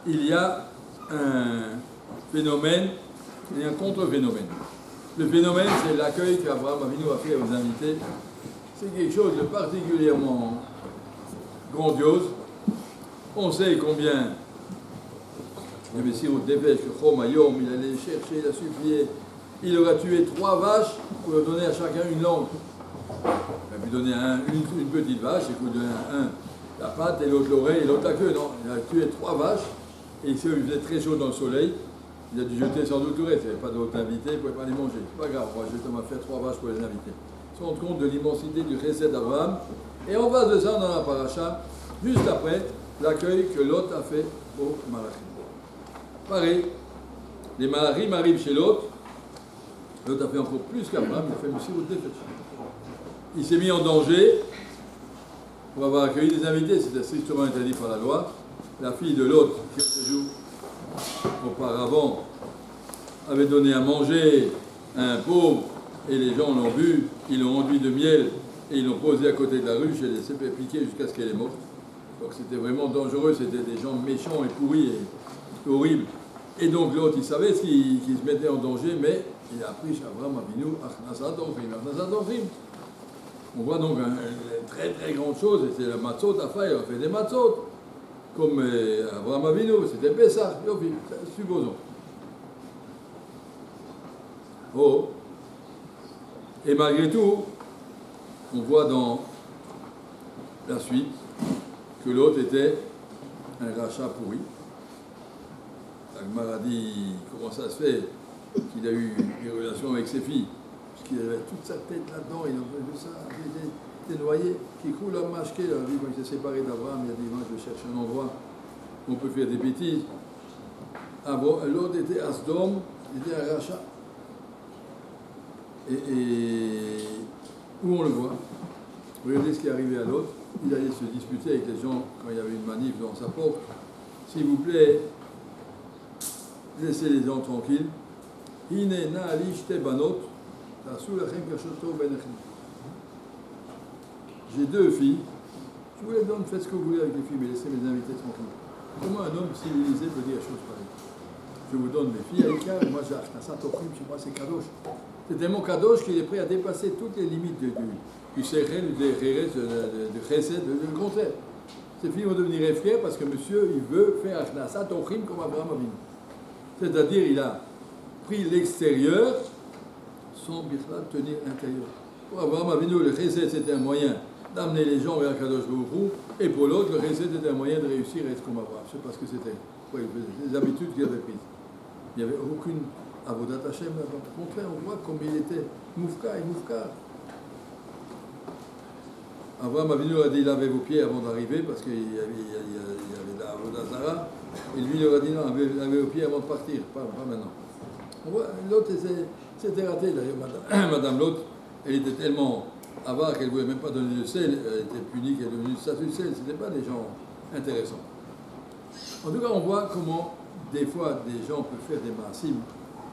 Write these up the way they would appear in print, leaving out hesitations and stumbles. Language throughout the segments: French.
il y a un phénomène et un contre-phénomène. Le phénomène, c'est l'accueil qu'Abraham Avinu a fait aux invités. C'est quelque chose de particulièrement grandiose. On sait combien le Messire dépêche que Chomayom, il allait chercher, il a supplié. Il aura tué 3 vaches pour leur donner à chacun une langue. Il a pu donner une petite vache, et il donner un la patte et l'autre l'oreille et l'autre la queue. Non, il a tué 3 vaches et il faisait très chaud dans le soleil. Il a dû jeter sans doute tout le reste. Il n'y avait pas d'autres invités, il ne pouvait pas les manger. C'est pas grave, on va faire 3 vaches pour les invités. On se rend compte de l'immensité du chesed d'Abraham. Et en bas de ça, dans la paracha, juste après, l'accueil que Lot a fait aux Malachim. Pareil, les Malachim arrivent chez Lot. Lot a fait encore plus qu'Abraham, il a fait Messirut Nefesh. Il s'est mis en danger pour avoir accueilli des invités, c'était strictement interdit par la loi. La fille de Lot, quelques jours auparavant, avait donné à manger à un pauvre et les gens l'ont bu, ils l'ont enduit de miel et ils l'ont posé à côté de la ruche et laissé piquer jusqu'à ce qu'elle est morte. Donc c'était vraiment dangereux, c'était des gens méchants et pourris et horribles. Et donc l'autre, il savait qu'il se mettait en danger, mais il a appris chez Abraham Avinu, Achnasat Orchim. On voit donc une très très grande chose, et c'est la matzot à faire, il a fait des matzot, comme Abraham Avinu, c'était Pessah, supposons. Oh, et malgré tout, on voit dans la suite que l'autre était un rachat pourri. La Gemara dit comment ça se fait qu'il a eu des relations avec ses filles. Il avait toute sa tête là-dedans, il en fait ça, il était noyé, qui coule à mâcher, quand il s'est séparé d'Abraham, il a dit, moi je cherche un endroit où on peut faire des bêtises. Ah bon, l'autre était Asdom, il était un rachat. Et où on le voit, regardez ce qui est arrivé à l'autre, il allait se disputer avec les gens quand il y avait une manif dans sa porte. S'il vous plaît, laissez les gens tranquilles. Hine na ali shte banot. J'ai 2 filles, je vous les donne, faites ce que vous voulez avec les filles, mais laissez mes invités tranquilles. Comment un homme civilisé peut dire chose pareille? Je vous donne mes filles à l'écart, et moi j'ai Achnasat Orchim, chez moi c'est Kadosh. C'est tellement Kadosh qu'il est prêt à dépasser toutes les limites du Sechel, du Chesed, du contraire. Ces filles vont devenir fiers parce que monsieur, il veut faire Achnasat Orchim comme Abraham Avinu. C'est-à-dire, il a pris l'extérieur sans tenir l'intérieur. Pour Abraham Avinu, le chesed c'était un moyen d'amener les gens vers Kadosh Baruch Hu, et pour l'autre, le chesed était un moyen de réussir à être comme Abraham. Je ne sais pas ce que c'était, les habitudes qu'il avait prises. Il n'y avait aucune avodat Hashem, au contraire, on voit comme il était moufka et moufka. Abraham Avinu a dit, il avait vos pieds avant d'arriver, parce qu'il y avait la avodat Zara, et lui il leur a dit, non, avait vos pieds avant de partir, pas maintenant. On voit, l'autre c'était raté d'ailleurs, Madame Lot, elle était tellement avare qu'elle ne voulait même pas donner le sel, elle était punie qu'elle est devenue statue de sel, ce n'était pas des gens intéressants. En tout cas, on voit comment des fois des gens peuvent faire des maasim,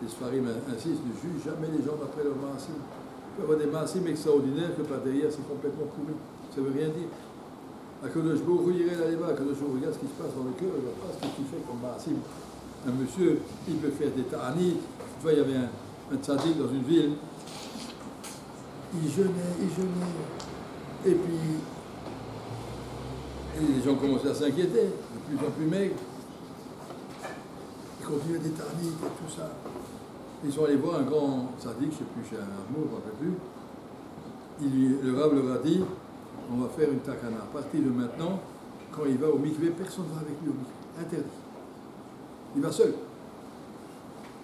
les Sfarim insistent, ne jugent jamais les gens d'après leurs maasim. Il peut y avoir des maasim extraordinaires que par derrière c'est complètement pourri, ça ne veut rien dire. Akadosh Baruch Hu irait là-bas, Akadosh Baruch Hu regarde ce qui se passe dans le cœur, il ne voit pas ce que tu fais comme maasim. Un monsieur, il peut faire des ta'anit, une fois il y avait un tzaddik dans une ville, il jeûnait, et puis les gens commençaient à s'inquiéter, de plus en plus maigres, il continuait des tarniques et tout ça. Ils sont allés voir un grand tzaddik, je ne sais plus, chez un amour, je ne me rappelle plus, le Rav leur a dit, on va faire une takana, à partir de maintenant, quand il va au mikvé, personne ne va avec lui au mikvé, interdit. Il va seul.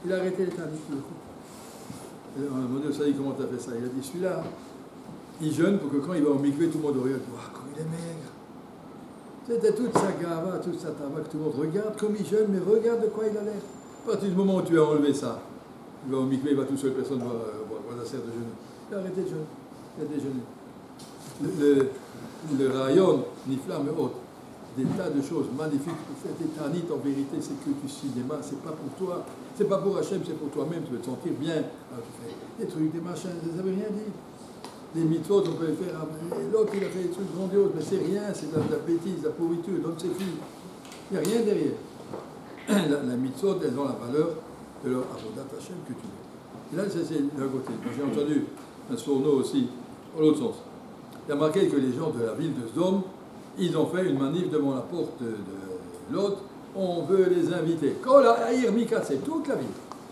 Il a arrêté les tarniques tout le coup. Et on a demandé au Sadi comment tu as fait ça. Il a dit celui-là, il jeûne pour que quand il va au mikvé, tout le monde regarde. Waouh, comme il est maigre. C'était toute sa gava, toute sa tava, que tout le monde regarde comme il jeûne, mais regarde de quoi il a l'air. À partir du moment où tu as enlevé ça, il va au mikvé, il va tout seul, personne ne va la serre de jeûner. Il a arrêté de jeûner. Il a déjeuné. Le rayon, nifla, mais autre. Des tas de choses magnifiques pour faire des tanit en vérité, c'est que du cinéma, c'est pas pour toi, c'est pas pour Hachem, c'est pour toi-même, tu veux te sentir bien. Alors tu fais des trucs, des machins, ça veut rien dire. Les mitzvot, on peut les faire. L'autre, il a fait des trucs grandioses, mais c'est rien, c'est de la bêtise, de la pourriture, donne ses filles. Il n'y a rien derrière. la mitzvot, elles ont la valeur de leur avodat Hashem que tu veux. Et là, c'est d'un côté. J'ai entendu un sournois aussi, dans l'autre sens. Il a marqué que les gens de la ville de Sdom, ils ont fait une manif devant la porte de l'autre. On veut les inviter. Kol ha'ir mikatse, toute la ville.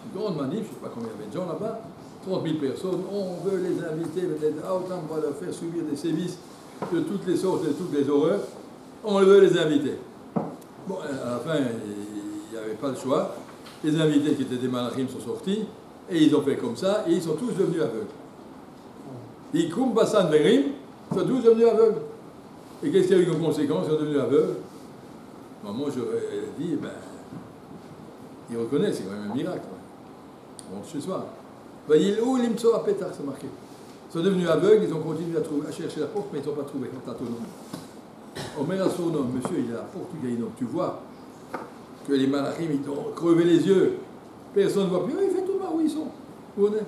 Une grande manif, je ne sais pas combien il y avait de gens là-bas, 30 000 personnes. On veut les inviter, autant on va leur faire subir des sévices de toutes les sortes, de toutes les horreurs. On veut les inviter. Bon, à la fin, il n'y avait pas le choix. Les invités qui étaient des malachim sont sortis, et ils ont fait comme ça, et ils sont tous devenus aveugles. Ils koum bassan verim, ils sont tous devenus aveugles. Et qu'est-ce qu'il y a eu comme conséquence? Ils sont devenus aveugles. Moi, j'aurais dit, ils reconnaissent, c'est quand même un miracle. On rentre chez soi. Voyez, où l'imso à pétard, c'est marqué. Ils sont devenus aveugles, ils ont continué à chercher la porte, mais ils n'ont pas trouvé. Omer Assournom, monsieur, il est à la porte du Gaïnom. Tu vois que les malachim, ils ont crevé les yeux. Personne ne voit plus. Il fait tout mal, où ils sont? Où on est?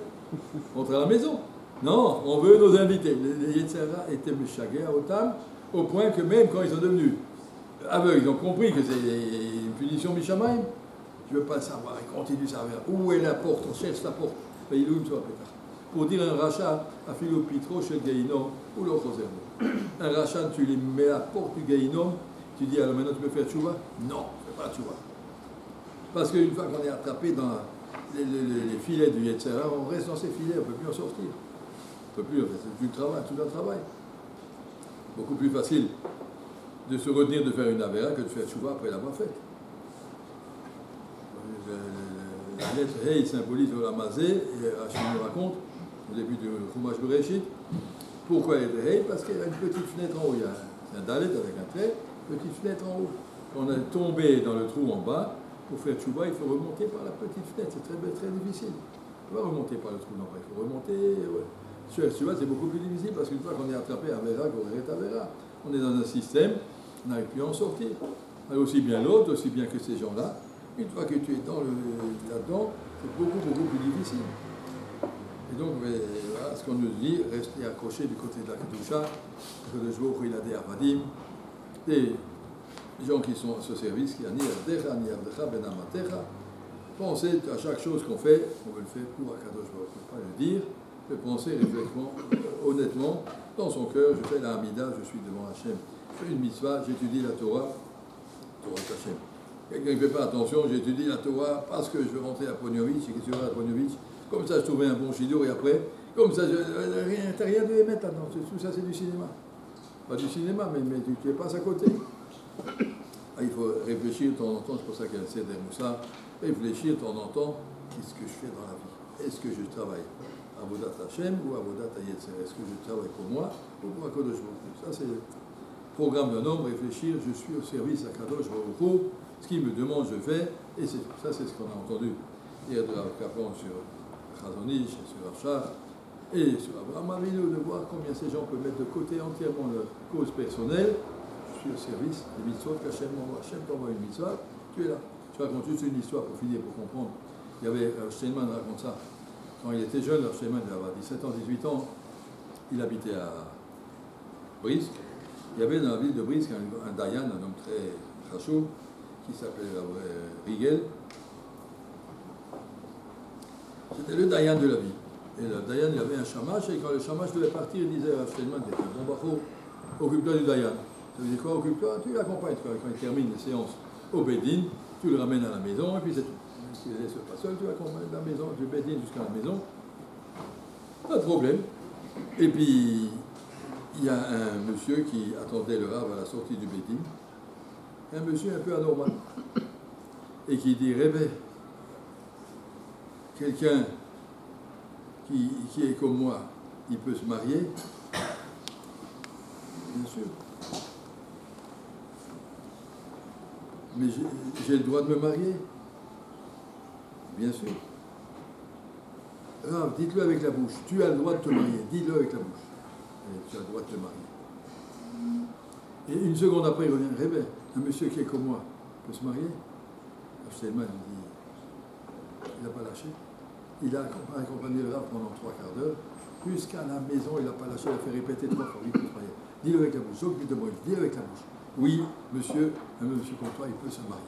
Rentre à la maison. Non, on veut nos invités. Les Yetzirah étaient méchagés à Otam, au point que même quand ils sont devenus aveugles, ils ont compris que c'est une punition Mishamayim. Je ne veux pas le savoir, ils continuent à savoir. Où est la porte? On cherche la porte. Pour dire un rachat, à Philo Pitro, chez le Gaïnom, ou l'autre zéro. Un rachat, tu les mets à la porte du Gaïnom, tu dis alors maintenant tu peux faire tchouva? Non, je ne fais pas tchouva. Parce qu'une fois qu'on est attrapé dans les filets du Yetzirah, on reste dans ces filets, on ne peut plus en sortir. On ne peut plus, c'est tout un travail. Beaucoup plus facile de se retenir de faire une avéra que de faire tchouva après l'avoir faite. La lettre Hey symbolise Olamazé, et Rachid nous raconte, au début du Chumash Bereshit, pourquoi elle est Hey? Parce qu'il y a une petite fenêtre en haut, il y a un dalet avec un trait, petite fenêtre en haut. Quand on est tombé dans le trou en bas, pour faire tchouva, il faut remonter par la petite fenêtre, c'est très, très difficile. On ne peut pas remonter par le trou en bas, il faut remonter. Ouais. Sur tchouva, c'est beaucoup plus difficile parce qu'une fois qu'on est attrapé à Vera, on est dans un système, on n'arrive plus à en sortir. Aussi bien l'autre, aussi bien que ces gens-là. Une fois que tu es là-dedans, c'est beaucoup plus difficile. Et donc, voilà ce qu'on nous dit, rester accroché du côté de la Kedusha, que le jour où il a des avadim, des gens qui sont à ce service, qui a ni Avdecha, ni Avdecha, ben Amatecha. Pensez à chaque chose qu'on fait, on veut le faire pour Akadosh Baruch Hu, pas le dire, mais penser honnêtement, dans son cœur, je fais la Hamida, je suis devant Hachem, je fais une mitzvah, j'étudie la Torah Hachem. Quelqu'un ne fait pas attention, j'étudie la Torah parce que je veux rentrer à Pognovitch, et qu'est-ce que tu vas à Pognovitch? Comme ça, je trouvais un bon shidour, et après, comme ça, t'as rien de mettre là-dedans, tout ça, c'est du cinéma. Pas du cinéma, mais tu passes à côté. Il faut réfléchir de temps en temps, c'est pour ça qu'il y a le Seder Moussa, réfléchir de temps en temps, qu'est-ce que je fais dans la vie? Est-ce que je travaille à Avodat Hashem ou à Avodat Yetzer? Est-ce que je travaille pour moi ou pour Akadosh Baruch Hu? Ça, c'est le programme d'un homme, réfléchir, je suis au service à Akadosh Baruch Hu, ce qu'il me demande, je fais, et ça, c'est ce qu'on a entendu hier de la Kaplan sur Chazonish, sur Rachar, et sur Abraham Avinu, de voir combien ces gens peuvent mettre de côté entièrement leur cause personnelle. Je suis au service des mitzvot qu'Hachem m'envoie. Hachem t'envoie une mitzvah, tu es là. Je raconte juste une histoire pour finir, pour comprendre. Il y avait, Steinman raconte ça, quand il était jeune, Steinman, il avait 17 ans, 18 ans, il habitait à Brisk. Il y avait dans la ville de Brisk un Dayan, un homme très chachou, qui s'appelait Rigel. C'était le Dayan de la ville. Et le Dayan, il avait un shamash, et quand le shamash devait partir, il disait à Steinman, bon bafo, occupe-toi du Dayan. Ça veut dire quoi, occupe-toi? Tu l'accompagnes. Quand il termine les séances au Bédine, tu le ramènes à la maison, et puis c'est tout. Si il ne laisse pas seul, tu l'accompagnes de la maison, du Bédine jusqu'à la maison. Pas de problème. Et puis, il y a un monsieur qui attendait le Rav à la sortie du Bédine. Un monsieur un peu anormal. Et qui dit, Rébé, quelqu'un qui est comme moi, il peut se marier? Bien sûr. Mais j'ai le droit de me marier? Bien sûr. Rav, dites-le avec la bouche. Tu as le droit de te marier. Dis-le avec la bouche. Et tu as le droit de te marier. Et une seconde après, il revient. Rébé, un monsieur qui est comme moi peut se marier? Steinman dit, il n'a pas lâché. Il a accompagné le Rav pendant 3 quarts d'heure. Jusqu'à la maison, il n'a pas lâché. Il a fait répéter 3 fois. Il peut se marier. Dis-le avec la bouche. Dis-le avec la bouche. Oui, monsieur, un monsieur comme toi, il peut se marier.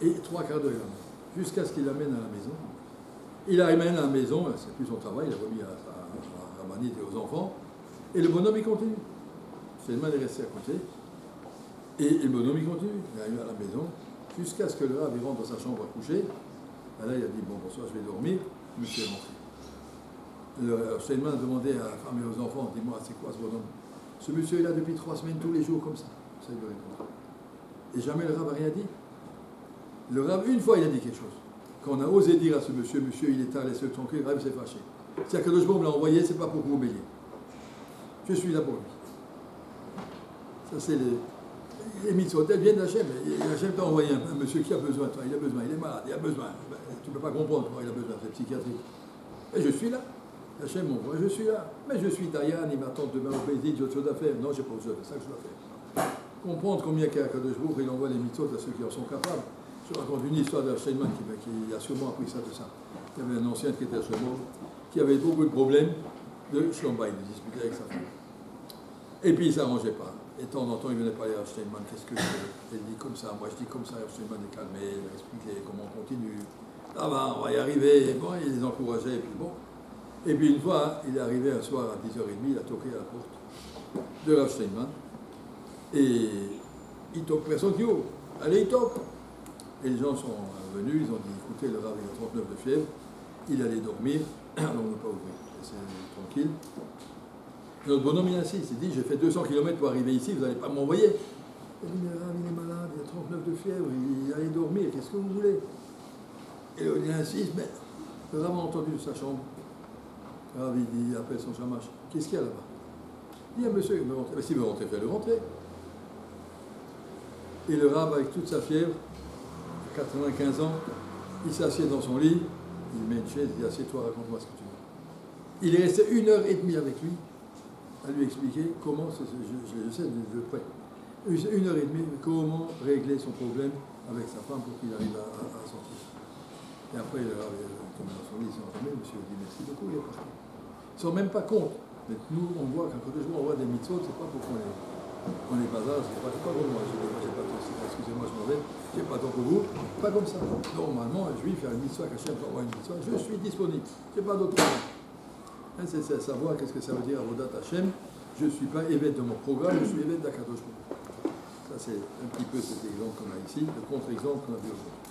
et 3/4 de gramme, jusqu'à ce qu'il l'amène à la maison. Il l'amène à la maison, c'est plus son travail, il a remis à Rabanit et aux enfants, et le bonhomme il continue. Steinman est resté à côté, et le bonhomme il continue. Il arrive à la maison, jusqu'à ce que le Rav rentre dans sa chambre à coucher. Et là, il a dit, bon, bonsoir, je vais dormir. Monsieur est rentré. Steinman a demandé à la femme et aux enfants, dis-moi, c'est quoi ce bonhomme? Ce monsieur est là depuis 3 semaines, tous les jours, comme ça. Ça, il lui répond. Et jamais le Rav n'a rien dit. Le Rav, une fois, il a dit quelque chose. Quand on a osé dire à ce monsieur, monsieur, il est à laisser tranquille, le Rav s'est fâché. C'est-à-dire que le me l'a envoyé, c'est pas pour vous obéir. Je suis là pour lui. Ça, c'est les mitzvot, elles viennent d'Hachem. Hachem t'a envoyé un monsieur qui a besoin de toi, il a besoin, il est malade, il a besoin. Tu ne peux pas comprendre pourquoi il a besoin, c'est psychiatrique. Et je suis là. Hachem m'envoie, je suis là. Mais je suis Dayan, il m'attend demain au Bézid, j'ai autre chose à faire. Non, j'ai pas autre chose, c'est ça que je dois faire. Comprendre combien Kadosh Baruch il envoie les mitzvot à ceux qui en sont capables. Je raconte une histoire d'un Steinman qui a sûrement appris ça de ça. Il y avait un ancien qui était à Shlomo, qui avait beaucoup de problèmes de Shlombaï, de disputer avec sa femme. Et puis il ne s'arrangeait pas. Et de temps en temps, il venait parler à Steinman, qu'est-ce que je fais? Il dit comme ça, moi je dis comme ça, Steinman est calmé, il m'a expliqué comment on continue. Ah ben, on va y arriver. Bon, il les encourageait, et puis bon. Et puis une fois, il est arrivé un soir à 10h30, il a toqué à la porte de Rav Steinman. Et il toque, personne qui ouvre. Allez, il toque. Et les gens sont venus, ils ont dit, écoutez, le Rav il a 39 de fièvre, il allait dormir, alors on ne peut pas ouvrir, c'est tranquille. Notre bonhomme il insiste, il dit, j'ai fait 200 km pour arriver ici, vous n'allez pas m'envoyer. Il dit, mais le Rav il est malade, il a 39 de fièvre, il allait dormir, qu'est-ce que vous voulez? Et il insiste, mais le Rav a entendu de sa chambre. Le Rav il appelle son chamash, qu'est-ce qu'il y a là-bas? Il dit, ah, monsieur, il veut rentrer. Mais s'il veut rentrer, fais-le rentrer. Et le Rav, avec toute sa fièvre, 95 ans, il s'assied dans son lit, il met une chaise, il dit, assieds-toi, raconte-moi ce que tu veux. Il est resté 1h30 avec lui, à lui expliquer comment, je sais de près, 1h30, comment régler son problème avec sa femme pour qu'il arrive à sortir. Et après, il est tombé dans son lit, il s'est enfermé, le monsieur dit merci beaucoup, il est parti. Ils ne s'en rendent même pas compte. Mais nous, on voit qu'un côté on voit des mitzvot, c'est pas pour qu'on les bazar, c'est pas pour moi, j'ai pas de temps, excusez-moi, je m'en vais, j'ai pas de temps pour vous, pas comme ça. Normalement, un juif fait une mitzvah, qu'Hachem peut avoir une mitzvah, je suis disponible, j'ai pas d'autre problème. Hein, c'est savoir qu'est-ce que ça veut dire Avodat Hachem, je ne suis pas évêque de mon programme, je suis évêque d'Akadosh Baruch Hu. Ça, c'est un petit peu cet exemple qu'on a ici, le contre-exemple qu'on a vu aujourd'hui.